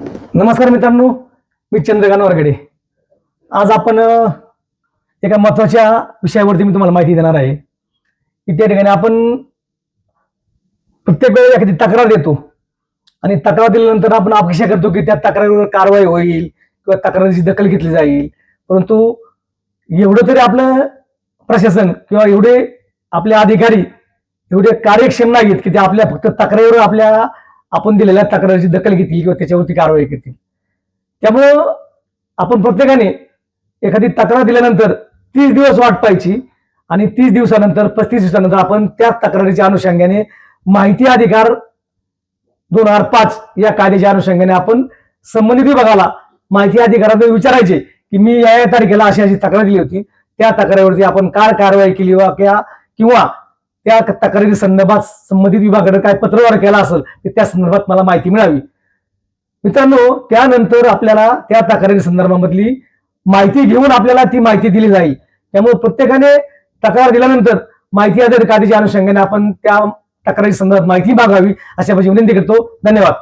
नमस्कार मित्रांनो, मी चंद्रकांत वरगडे. आज आपण एका महत्वाच्या विषयावरती मी तुम्हाला माहिती देणार आहे की त्या ठिकाणी आपण प्रत्येक वेळेला एखादी तक्रार देतो आणि तक्रार दिल्यानंतर आपण अपेक्षा करतो की त्या तक्रारीवर कारवाई होईल किंवा तक्रारीची दखल घेतली जाईल. परंतु एवढं तरी आपलं प्रशासन किंवा एवढे आपले अधिकारी एवढे कार्यक्षम नाहीत की ते आपल्या फक्त तक्रारीवर आपण दिलेल्या तक्रारीची दखल घेतील किंवा त्याच्यावरती कारवाई करतील. त्यामुळं आपण प्रत्येकाने एखादी तक्रार दिल्यानंतर 30 दिवस वाट पाहायची आणि 30 दिवसानंतर 35 दिवसानंतर आपण त्या तक्रारीच्या अनुषंगाने माहिती अधिकार 2005 या कायद्याच्या अनुषंगाने आपण संबंधित विभागाला माहिती अधिकारात विचारायचे की मी या तारखेला अशी अशी तक्रार दिली होती, त्या तक्रारीवरती आपण काय कारवाई केली किंवा त्या तक्रारी संदर्भात संबंधित विभागाकडे काय पत्रव्यवहार केला असेल त्या संदर्भात मला माहिती मिळावी. मित्रांनो, त्यानंतर आपल्याला त्या तक्रारी संदर्भामधली माहिती घेऊन आपल्याला ती माहिती दिली जाईल. त्यामुळे प्रत्येकाने तक्रार दिल्यानंतर माहिती अधिकार कायद्याच्या अनुषंगाने आपण त्या तक्रारी संदर्भात माहिती मागावी अशा माझी विनंती करतो. धन्यवाद.